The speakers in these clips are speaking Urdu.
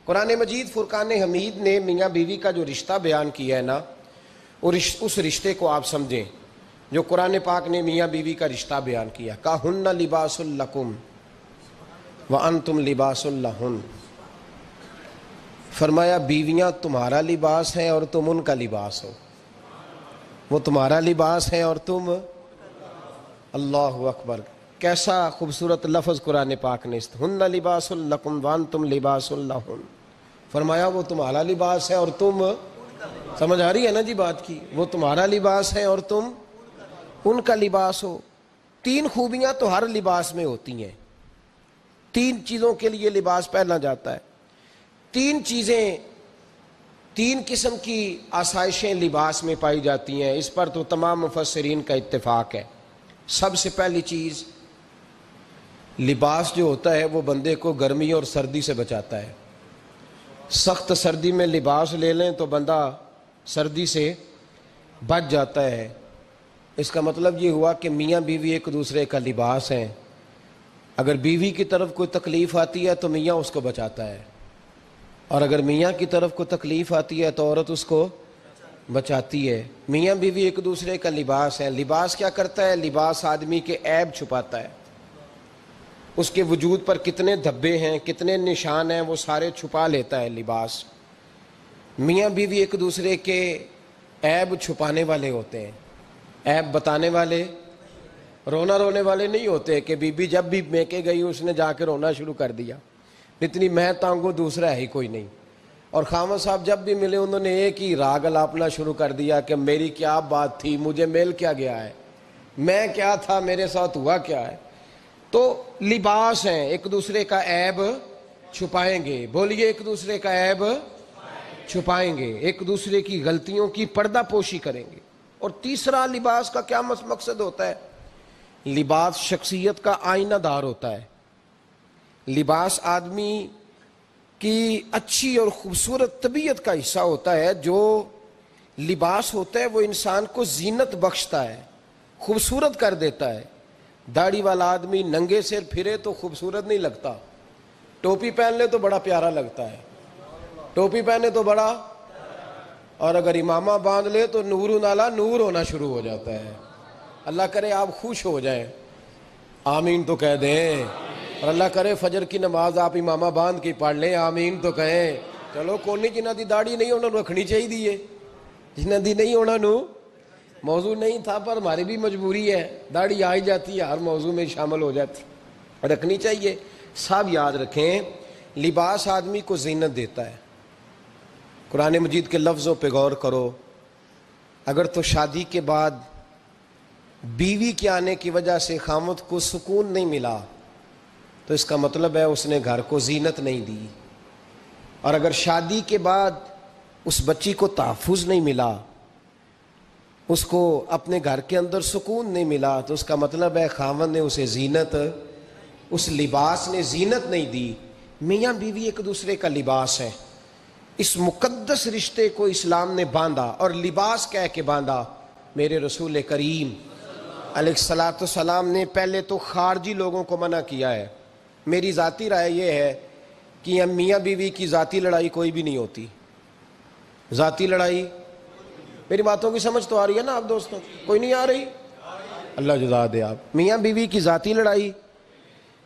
قرآن مجید فرقان حمید نے میاں بیوی کا جو رشتہ بیان کیا ہے نا، اور اس رشتے کو آپ سمجھیں جو قرآن پاک نے میاں بیوی کا رشتہ بیان کیا، کہن لباس لکم وانتم لباس لہن، فرمایا بیویاں تمہارا لباس ہیں اور تم ان کا لباس ہو، وہ تمہارا لباس ہیں اور تم، اللہ اکبر، کیسا خوبصورت لفظ قرآن پاک نے، ہن لباس لکم وانتم لباس لہن، فرمایا وہ تمہارا لباس ہے اور تم، سمجھ آ رہی ہے نا جی بات کی، وہ تمہارا لباس ہے اور تم ان کا لباس ہو۔ تین خوبیاں تو ہر لباس میں ہوتی ہیں، تین چیزوں کے لیے لباس پہنا جاتا ہے، تین چیزیں، تین قسم کی آسائشیں لباس میں پائی جاتی ہیں، اس پر تو تمام مفسرین کا اتفاق ہے۔ سب سے پہلی چیز، لباس جو ہوتا ہے وہ بندے کو گرمی اور سردی سے بچاتا ہے۔ سخت سردی میں لباس لے لیں تو بندہ سردی سے بچ جاتا ہے۔ اس کا مطلب یہ ہوا کہ میاں بیوی ایک دوسرے کا لباس ہیں، اگر بیوی کی طرف کوئی تکلیف آتی ہے تو میاں اس کو بچاتا ہے، اور اگر میاں کی طرف کوئی تکلیف آتی ہے تو عورت اس کو بچاتی ہے۔ میاں بیوی ایک دوسرے کا لباس ہے۔ لباس کیا کرتا ہے؟ لباس آدمی کے عیب چھپاتا ہے، اس کے وجود پر کتنے دھبے ہیں، کتنے نشان ہیں، وہ سارے چھپا لیتا ہے لباس۔ میاں بیوی ایک دوسرے کے عیب چھپانے والے ہوتے ہیں، عیب بتانے والے، رونا رونے والے نہیں ہوتے کہ بی بی جب بھی میکے گئی اس نے جا کے رونا شروع کر دیا، اتنی میں تانگو دوسرا ہے ہی کوئی نہیں، اور خاوند صاحب جب بھی ملے انہوں نے ایک ہی راگ الاپنا شروع کر دیا کہ میری کیا بات تھی، مجھے مل کیا گیا ہے، میں کیا تھا، میرے ساتھ ہوا کیا ہے۔ تو لباس ہیں، ایک دوسرے کا عیب چھپائیں گے، بولیے ایک دوسرے کا عیب چھپائیں گے، ایک دوسرے کی غلطیوں کی پردہ پوشی کریں گے۔ اور تیسرا لباس کا کیا مقصد ہوتا ہے؟ لباس شخصیت کا آئینہ دار ہوتا ہے۔ لباس آدمی کی اچھی اور خوبصورت طبیعت کا حصہ ہوتا ہے۔ جو لباس ہوتا ہے وہ انسان کو زینت بخشتا ہے، خوبصورت کر دیتا ہے۔ داڑھی والا آدمی ننگے سر پھرے تو خوبصورت نہیں لگتا، ٹوپی پہن لے تو بڑا پیارا لگتا ہے، ٹوپی پہنے تو بڑا، اور اگر امامہ باندھ لے تو نور نالا نور ہونا شروع ہو جاتا ہے۔ اللہ کرے آپ خوش ہو جائیں، آمین تو کہہ دیں، اور اللہ کرے فجر کی نماز آپ امامہ باندھ کے پڑھ لیں، آمین تو کہیں۔ چلو کونی جنہ دی داڑھی نہیں انہوں نے رکھنی چاہیے دیئے، جنہ دی نہیں ہونا نو، موضوع نہیں تھا پر ہماری بھی مجبوری ہے، داڑھی آئی جاتی ہے ہر موضوع میں شامل ہو جاتی، رکھنی چاہیے۔ سب یاد رکھیں، لباس آدمی کو زینت دیتا ہے۔ قرآن مجید کے لفظوں پہ غور کرو، اگر تو شادی کے بعد بیوی کے آنے کی وجہ سے خاوند کو سکون نہیں ملا تو اس کا مطلب ہے اس نے گھر کو زینت نہیں دی، اور اگر شادی کے بعد اس بچی کو تحفظ نہیں ملا، اس کو اپنے گھر کے اندر سکون نہیں ملا، تو اس کا مطلب ہے خاوند نے اسے زینت، اس لباس نے زینت نہیں دی۔ میاں بیوی ایک دوسرے کا لباس ہے، اس مقدس رشتے کو اسلام نے باندھا، اور لباس کہہ کے باندھا۔ میرے رسول کریم علیہ السلام نے پہلے تو خارجی لوگوں کو منع کیا ہے۔ میری ذاتی رائے یہ ہے کہ میاں بیوی کی ذاتی لڑائی کوئی بھی نہیں ہوتی، ذاتی لڑائی، میری باتوں کی سمجھ تو آ رہی ہے نا آپ دوستوں؟ کوئی نہیں آ رہی؟ اللہ جزا دے آپ۔ میاں بیوی کی ذاتی لڑائی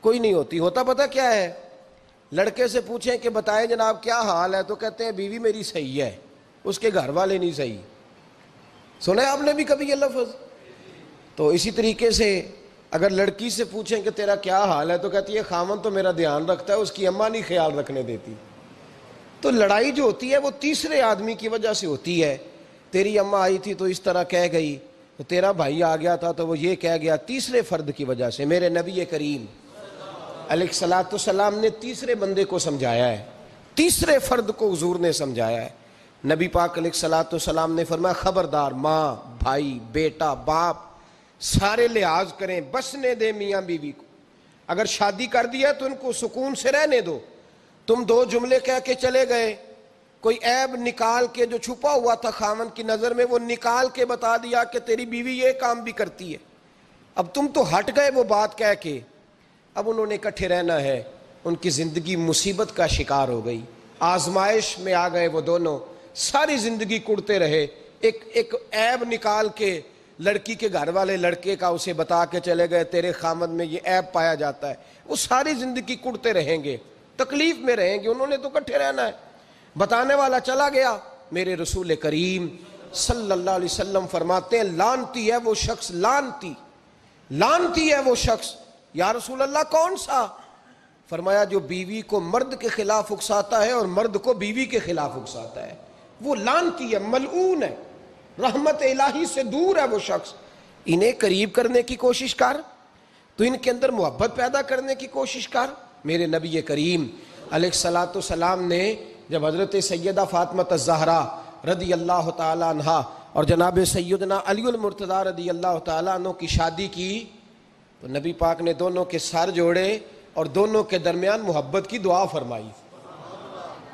کوئی نہیں ہوتی، ہوتا پتہ کیا ہے؟ لڑکے سے پوچھیں کہ بتائیں جناب کیا حال ہے، تو کہتے ہیں بیوی میری صحیح ہے، اس کے گھر والے نہیں صحیح۔ سنا ہے آپ نے بھی کبھی یہ لفظ؟ تو اسی طریقے سے اگر لڑکی سے پوچھیں کہ تیرا کیا حال ہے تو کہتی ہے خاوند تو میرا دھیان رکھتا ہے، اس کی اماں نہیں خیال رکھنے دیتی۔ تو لڑائی جو ہوتی ہے وہ تیسرے آدمی کی وجہ سے ہوتی ہے۔ تیری اماں آئی تھی تو اس طرح کہہ گئی، تو تیرا بھائی آ گیا تھا تو وہ یہ کہہ گیا، تیسرے فرد کی وجہ سے۔ میرے نبی کریم علیہ السلام نے تیسرے بندے کو سمجھایا ہے، تیسرے فرد کو حضور نے سمجھایا ہے۔ نبی پاک علیہ السلام نے فرمایا خبردار، ماں، بھائی، بیٹا، باپ سارے لحاظ کریں، بسنے دے میاں بیوی کو، اگر شادی کر دیا تو ان کو سکون سے رہنے دو۔ تم دو جملے کہہ کے چلے گئے، کوئی عیب نکال کے جو چھپا ہوا تھا خاوند کی نظر میں وہ نکال کے بتا دیا کہ تیری بیوی یہ کام بھی کرتی ہے، اب تم تو ہٹ گئے وہ بات کہہ کے، اب انہوں نے اکٹھے رہنا ہے، ان کی زندگی مصیبت کا شکار ہو گئی۔ آزمائش میں آ گئے وہ دونوں، ساری زندگی کڑتے رہے، ایک عیب نکال کے لڑکی کے گھر والے لڑکے کا اسے بتا کے چلے گئے تیرے خامد میں یہ عیب پایا جاتا ہے، وہ ساری زندگی کڑتے رہیں گے، تکلیف میں رہیں گے، انہوں نے تو اکٹھے رہنا ہے۔ بتانے والا چلا گیا، میرے رسول کریم صلی اللہ علیہ وسلم فرماتے ہیں لعنتی ہے وہ شخص، لعنتی ہے وہ شخص۔ یا رسول اللہ کون سا؟ فرمایا جو بیوی کو مرد کے خلاف اکساتا ہے اور مرد کو بیوی کے خلاف اکساتا ہے، وہ لعنتی ہے، ملعون ہے، رحمت الہی سے دور ہے وہ شخص۔ انہیں قریب کرنے کی کوشش کر، تو ان کے اندر محبت پیدا کرنے کی کوشش کر۔ میرے نبی کریم علیہ الصلوۃ والسلام نے جب حضرت سیدہ فاطمہ الزہرا رضی اللہ تعالی عنہا اور جناب سیدنا علی المرتضیٰ رضی اللہ تعالیٰ عنہ کی شادی کی تو نبی پاک نے دونوں کے سر جوڑے اور دونوں کے درمیان محبت کی دعا فرمائی،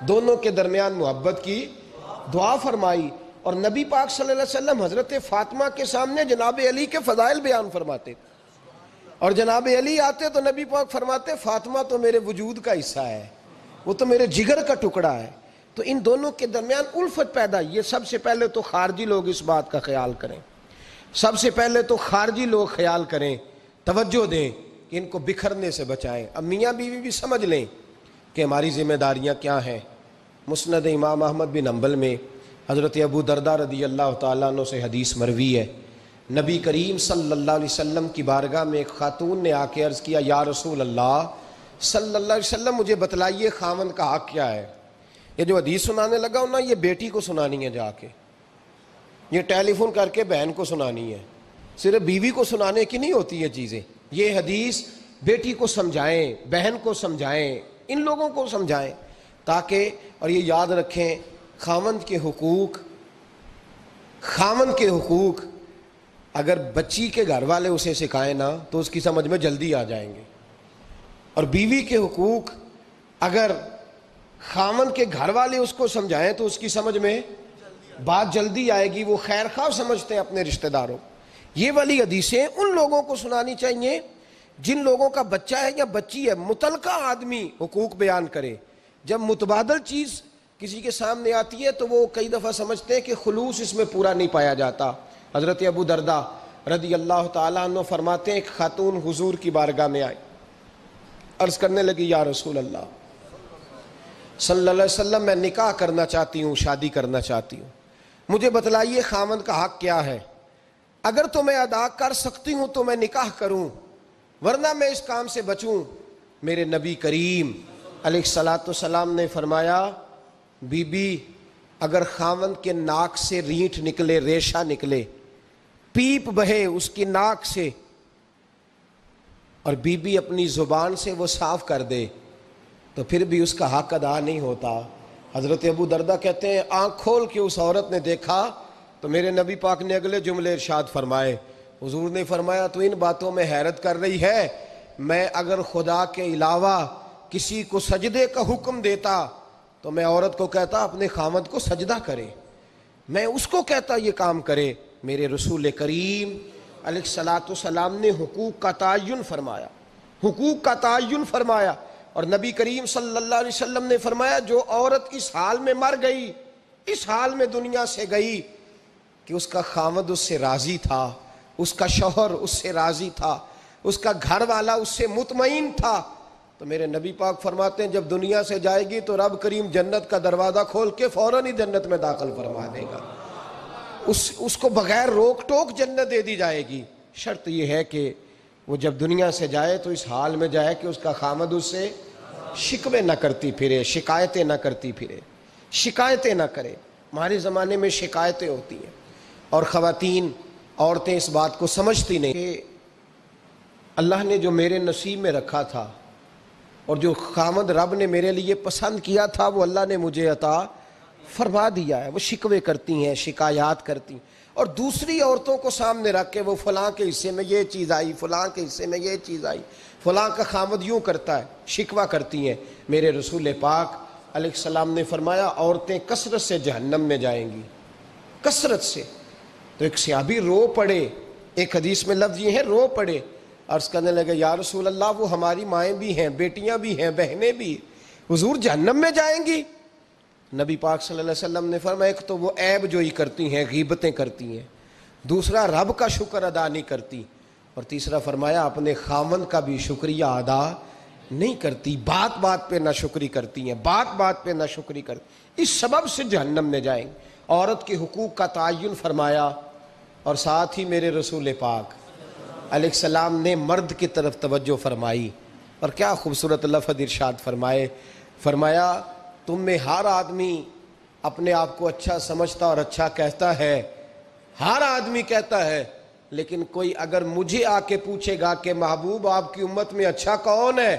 دونوں کے درمیان محبت کی دعا فرمائی۔ اور نبی پاک صلی اللہ علیہ وسلم حضرت فاطمہ کے سامنے جناب علی کے فضائل بیان فرماتے، اور جناب علی آتے تو نبی پاک فرماتے فاطمہ تو میرے وجود کا حصہ ہے، وہ تو میرے جگر کا ٹکڑا ہے۔ تو ان دونوں کے درمیان الفت پیدا، یہ سب سے پہلے تو خارجی لوگ اس بات کا خیال کریں، سب سے پہلے تو خارجی لوگ خیال کریں، توجہ دیں کہ ان کو بکھرنے سے بچائیں۔ اب میاں بیوی بھی سمجھ لیں کہ ہماری ذمہ داریاں کیا ہیں۔ مسند امام احمد بن حنبل میں حضرت ابو درداء رضی اللہ تعالیٰ عنہ سے حدیث مروی ہے، نبی کریم صلی اللہ علیہ وسلم کی بارگاہ میں ایک خاتون نے آ کے عرض کیا یا رسول اللہ صلی اللہ علیہ وسلم مجھے بتلائیے خاوند کا حق کیا ہے۔ یہ جو حدیث سنانے لگا ہوں نا، یہ بیٹی کو سنانی ہے، جا کے یہ ٹیلی فون کر کے بہن کو سنانی ہے، صرف بیوی کو سنانے کی نہیں ہوتی یہ چیزیں۔ یہ حدیث بیٹی کو سمجھائیں، بہن کو سمجھائیں، ان لوگوں کو سمجھائیں تاکہ، اور یہ یاد رکھیں خاوند کے حقوق اگر بچی کے گھر والے اسے سکھائیں نا تو اس کی سمجھ میں جلدی آ جائیں گے، اور بیوی کے حقوق اگر خاوند کے گھر والے اس کو سمجھائیں تو اس کی سمجھ میں بات جلدی آئے گی، وہ خیر خواہ سمجھتے ہیں اپنے رشتہ داروں۔ یہ والی حدیثیں ان لوگوں کو سنانی چاہیے جن لوگوں کا بچہ ہے یا بچی ہے، متعلقہ آدمی حقوق بیان کرے۔ جب متبادل چیز کسی کے سامنے آتی ہے تو وہ کئی دفعہ سمجھتے ہیں کہ خلوص اس میں پورا نہیں پایا جاتا۔ حضرت ابو درداء رضی اللہ تعالیٰ عنہ فرماتے ہیں ایک خاتون حضور کی بارگاہ میں آئی، عرض کرنے لگی یا رسول اللہ صلی اللہ علیہ وسلم میں نکاح کرنا چاہتی ہوں، شادی کرنا چاہتی ہوں، مجھے بتلائیے خاوند کا حق کیا ہے، اگر تو میں ادا کر سکتی ہوں تو میں نکاح کروں ورنہ میں اس کام سے بچوں۔ میرے نبی کریم علیہ الصلوۃ والسلام نے فرمایا بی بی اگر خاوند کے ناک سے رینٹ نکلے، ریشہ نکلے، پیپ بہے اس کی ناک سے، اور بی بی اپنی زبان سے وہ صاف کر دے تو پھر بھی اس کا حق ادا نہیں ہوتا۔ حضرت ابو درداء کہتے ہیں آنکھ کھول کے اس عورت نے دیکھا تو میرے نبی پاک نے اگلے جملے ارشاد فرمائے، حضور نے فرمایا تو ان باتوں میں حیرت کر رہی ہے، میں اگر خدا کے علاوہ کسی کو سجدے کا حکم دیتا تو میں عورت کو کہتا اپنے خاوند کو سجدہ کرے، میں اس کو کہتا یہ کام کرے۔ میرے رسول کریم علیہ الصلوۃ والسلام نے حقوق کا تعین فرمایا، حقوق کا تعین فرمایا، اور نبی کریم صلی اللہ علیہ وسلم نے فرمایا جو عورت اس حال میں مر گئی، اس حال میں دنیا سے گئی کہ اس کا خاوند اس سے راضی تھا، اس کا شوہر اس سے راضی تھا، اس کا گھر والا اس سے مطمئن تھا، تو میرے نبی پاک فرماتے ہیں جب دنیا سے جائے گی تو رب کریم جنت کا دروازہ کھول کے فوراً ہی جنت میں داخل فرما دے گا، اس کو بغیر روک ٹوک جنت دے دی جائے گی۔ شرط یہ ہے کہ وہ جب دنیا سے جائے تو اس حال میں جائے کہ اس کا خاوند اس سے شکوے نہ کرتی پھرے، شکایتیں نہ کرتی پھرے، شکایتیں نہ کرے۔ ہمارے زمانے میں شکایتیں ہوتی ہیں اور خواتین عورتیں اس بات کو سمجھتی نہیں کہ اللہ نے جو میرے نصیب میں رکھا تھا اور جو خاوند رب نے میرے لیے پسند کیا تھا وہ اللہ نے مجھے عطا فرما دیا ہے۔ وہ شکوے کرتی ہیں، شکایات کرتی ہیں، اور دوسری عورتوں کو سامنے رکھ کے وہ فلاں کے حصے میں یہ چیز آئی، فلاں کے حصے میں یہ چیز آئی، فلاں کا خاوند یوں کرتا ہے، شکوہ کرتی ہیں۔ میرے رسول پاک علیہ السلام نے فرمایا عورتیں کثرت سے جہنم میں جائیں گی، کثرت سے۔ تو ایک صحابی رو پڑے، ایک حدیث میں لفظ یہ ہے رو پڑے، عرض کرنے لگے یا رسول اللہ وہ ہماری مائیں بھی ہیں، بیٹیاں بھی ہیں، بہنیں بھی، حضور جہنم میں جائیں گی؟ نبی پاک صلی اللہ علیہ وسلم نے فرمایا ایک تو وہ عیب جوئی کرتی ہیں، غیبتیں کرتی ہیں، دوسرا رب کا شکر ادا نہیں کرتی، اور تیسرا فرمایا اپنے خاوند کا بھی شکریہ ادا نہیں کرتی، بات بات پہ ناشکری کرتی ہیں، بات بات پہ ناشکری کرتی، اس سبب سے جہنم میں جائیں گے۔ عورت کے حقوق کا تعین فرمایا، اور ساتھ ہی میرے رسول پاک علیہ السلام نے مرد کی طرف توجہ فرمائی، اور کیا خوبصورت لفظ ارشاد فرمایا تم میں ہر آدمی اپنے آپ کو اچھا سمجھتا اور اچھا کہتا ہے، ہر آدمی کہتا ہے، لیکن کوئی اگر مجھے آ کے پوچھے گا کہ محبوب آپ کی امت میں اچھا کون ہے،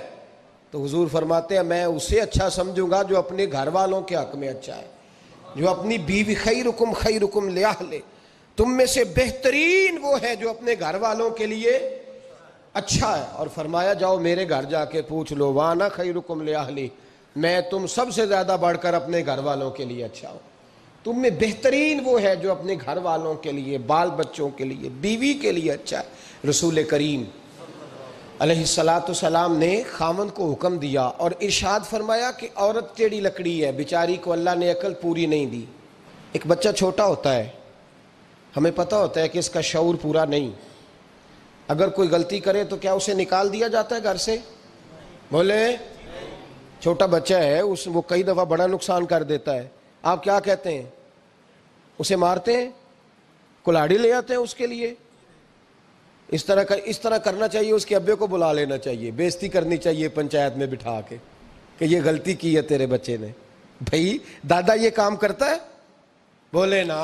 تو حضور فرماتے ہیں میں اسے اچھا سمجھوں گا جو اپنے گھر والوں کے حق میں اچھا ہے، جو اپنی بیوی خیرکم لأہلہ، تم میں سے بہترین وہ ہے جو اپنے گھر والوں کے لیے اچھا ہے، اور فرمایا جاؤ میرے گھر جا کے پوچھ لو وانا خیرکم لأہلہ، میں تم سب سے زیادہ بڑھ کر اپنے گھر والوں کے لیے اچھا ہوں، تم میں بہترین وہ ہے جو اپنے گھر والوں کے لیے، بال بچوں کے لیے، بیوی کے لیے اچھا ہے۔ رسول کریم علیہ السلام نے خاوند کو حکم دیا اور ارشاد فرمایا کہ عورت ٹیڑھی لکڑی ہے، بیچاری کو اللہ نے عقل پوری نہیں دی۔ ایک بچہ چھوٹا ہوتا ہے، ہمیں پتہ ہوتا ہے کہ اس کا شعور پورا نہیں، اگر کوئی غلطی کرے تو کیا اسے نکال دیا جاتا ہے گھر سے؟ بولے، چھوٹا بچہ ہے، وہ کئی دفعہ بڑا نقصان کر دیتا ہے، آپ کیا کہتے ہیں؟ اسے مارتے ہیں، کلاڑی لے آتے ہیں اس کے لیے؟ اس طرح کرنا چاہیے، اس کے ابے کو بلا لینا چاہیے، بےزتی کرنی چاہیے پنچایت میں بٹھا کے کہ یہ غلطی کی ہے تیرے بچے نے۔ بھائی دادا یہ کام کرتا ہے؟ بولے نا،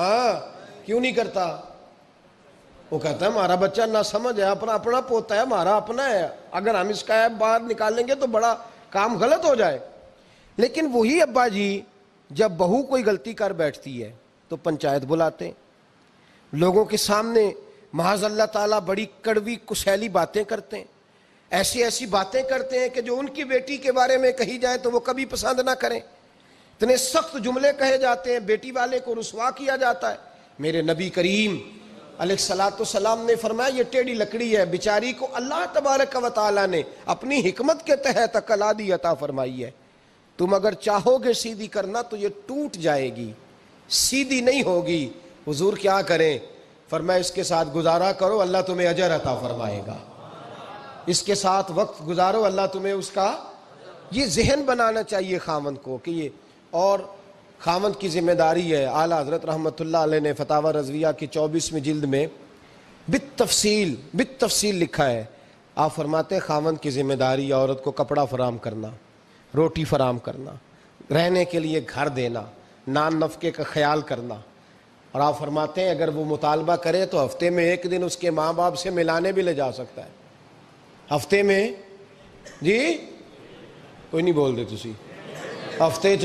کیوں نہیں کرتا؟ وہ کہتا ہے ہمارا بچہ نہ سمجھ ہے، اپنا پوتا ہے، ہمارا اپنا ہے، اگر ہم اس کا باہر نکالیں گے تو بڑا کام غلط ہو جائے۔ لیکن وہی ابا جی جب بہو کوئی غلطی کر بیٹھتی ہے تو پنچایت بلاتے ہیں، لوگوں کے سامنے معاذ اللہ تعالیٰ بڑی کڑوی کسیلی باتیں کرتے ہیں، ایسی باتیں کرتے ہیں کہ جو ان کی بیٹی کے بارے میں کہی جائے تو وہ کبھی پسند نہ کریں، اتنے سخت جملے کہے جاتے ہیں، بیٹی والے کو رسوا کیا جاتا ہے۔ میرے نبی کریم علیہ السلام نے فرمایا یہ ٹیڑھی لکڑی ہے، بیچاری کو اللہ تبارک و تعالیٰ نے اپنی حکمت کے تحت عقل عادی عطا فرمائی ہے، تم اگر چاہو گے سیدھی کرنا تو یہ ٹوٹ جائے گی، سیدھی نہیں ہوگی۔ حضور کیا کریں؟ فرمایا اس کے ساتھ گزارا کرو، اللہ تمہیں اجر عطا فرمائے گا، اس کے ساتھ وقت گزارو، اللہ تمہیں اس کا، یہ ذہن بنانا چاہیے خاوند کو کہ یہ، اور خاوند کی ذمہ داری ہے۔ اعلیٰ حضرت رحمۃ اللہ علیہ نے فتاوی رضویہ کی 24ویں جلد میں بالتفصیل لکھا ہے، آپ فرماتے ہیں خاوند کی ذمہ داری عورت کو کپڑا فراہم کرنا، روٹی فراہم کرنا، رہنے کے لیے گھر دینا، نان نفقے کا خیال کرنا، اور آپ فرماتے ہیں اگر وہ مطالبہ کرے تو ہفتے میں ایک دن اس کے ماں باپ سے ملانے بھی لے جا سکتا ہے، ہفتے میں، جی کوئی نہیں بول دے تسی، ہفتے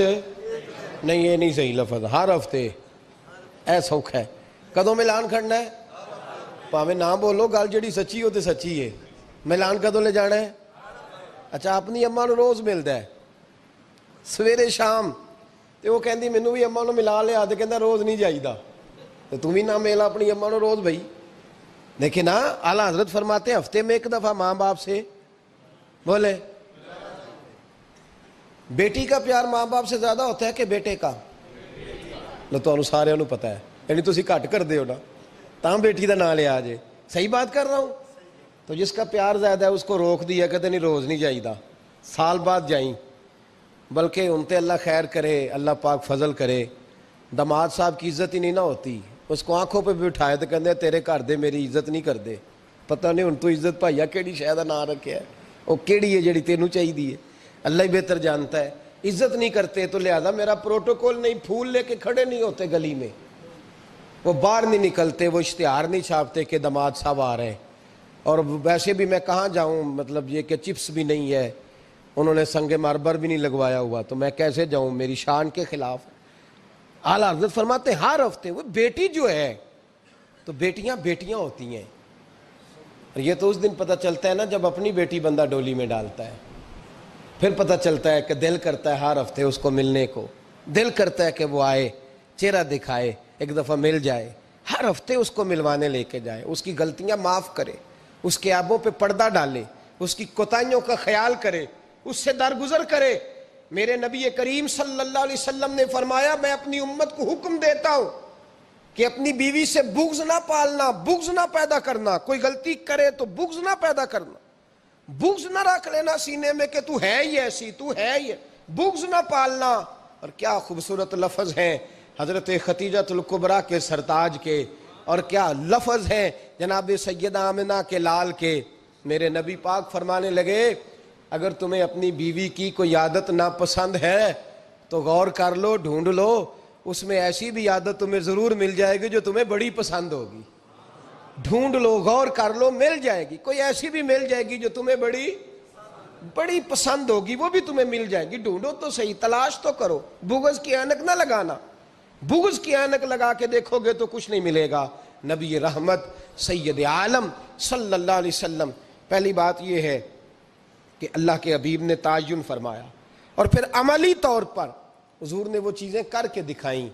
نہیں، یہ نہیں صحیح لفظ، ہر ہفتے اے سوکھ ہے، کدوں ملان کھڑنا ہے؟ پاویں نہ بولو، گل جڑی سچی ہو تے سچی ہے، ملان کدوں لے جانا ہے؟ اچھا اپنی اماں نو روز ملدا ہے سویرے شام، تے وہ کہندی مینوں بھی اماں نو ملا لیا، تے کہندا روز نہیں جائیدا، تے تم بھی نہ ملا اپنی اماں نو روز بھائی۔ لیکن ہاں اعلیٰ حضرت فرماتے ہیں ہفتے میں ایک دفعہ ماں باپ سے، بولے، بیٹی کا پیار ماں باپ سے زیادہ ہوتا ہے کہ بیٹے کا؟ لو تانوں سارے نوں پتہ ہے، یعنی تسی گھٹ کر دیو نا تاں بیٹی دا نام لیا جے، صحیح بات کر رہا ہوں؟ تو جس کا پیار زیادہ ہے اس کو روک دیا کہتے نہیں روز نہیں جائیدا، سال بعد جائیں، بلکہ ان تے اللہ خیر کرے، اللہ پاک فضل کرے، داماد صاحب کی عزت ہی نہیں نہ ہوتی، اس کو آنکھوں پہ بھی اٹھائے تو کہندے تیرے گھر دے میری عزت نہیں کردے، پتہ نہیں ہن تو عزت بھائیا کیڑی شے دا نام رکھیا ہے، وہ کیڑی ہے جڑی تینوں چاہیے، اللہ ہی بہتر جانتا ہے۔ عزت نہیں کرتے تو لہذا میرا پروٹوکول نہیں، پھول لے کے کھڑے نہیں ہوتے گلی میں، وہ باہر نہیں نکلتے، وہ اشتہار نہیں چھاپتے کہ داماد صاحب آ رہے ہیں، اور ویسے بھی میں کہاں جاؤں، مطلب یہ کہ چپس بھی نہیں ہے، انہوں نے سنگ مرمر بھی نہیں لگوایا ہوا، تو میں کیسے جاؤں، میری شان کے خلاف۔ اعلیٰ حضرت فرماتے ہیں ہر ہفتے وہ بیٹی جو ہے، تو بیٹیاں ہوتی ہیں، اور یہ تو اس دن پتہ چلتا ہے نا جب اپنی بیٹی بندہ ڈولی میں ڈالتا ہے، پھر پتہ چلتا ہے کہ دل کرتا ہے ہر ہفتے اس کو ملنے کو، دل کرتا ہے کہ وہ آئے، چہرہ دکھائے، ایک دفعہ مل جائے، ہر ہفتے اس کو ملوانے لے کے جائے، اس کی غلطیاں معاف کرے، اس کے عیبوں پہ پردہ ڈالے، اس کی کوتاہیوں کا خیال کرے، اس سے درگزر کرے، میرے نبی کریم صلی اللہ علیہ وسلم نے فرمایا میں اپنی امت کو حکم دیتا ہوں کہ اپنی بیوی سے بغض نہ پالنا، بغض نہ پیدا کرنا، کوئی غلطی کرے تو بغض نہ پیدا کرنا، بغض نہ رکھ لینا سینے میں کہ تو ہے ہی ایسی، تو ہے ہی، بغض نہ پالنا۔ اور کیا خوبصورت لفظ ہیں حضرت خدیجہ الکبریٰ کے سرتاج کے، اور کیا لفظ ہیں جناب سیدہ آمنہ کے لال کے۔ میرے نبی پاک فرمانے لگے اگر تمہیں اپنی بیوی کی کوئی عادت ناپسند ہے تو غور کر لو، ڈھونڈ لو، اس میں ایسی بھی عادت تمہیں ضرور مل جائے گی جو تمہیں بڑی پسند ہوگی۔ ڈھونڈ لو، غور کر لو، مل جائے گی، کوئی ایسی بھی مل جائے گی جو تمہیں بڑی پسند ہوگی، وہ بھی تمہیں مل جائے گی۔ ڈھونڈو تو صحیح، تلاش تو کرو، بغض کی اینک نہ لگانا، بغض کی اینک لگا کے دیکھو گے تو کچھ نہیں ملے گا۔ نبی رحمت سید عالم صلی اللہ علیہ وسلم، پہلی بات یہ ہے کہ اللہ کے حبیب نے تعین فرمایا، اور پھر عملی طور پر حضور نے وہ چیزیں کر کے دکھائیں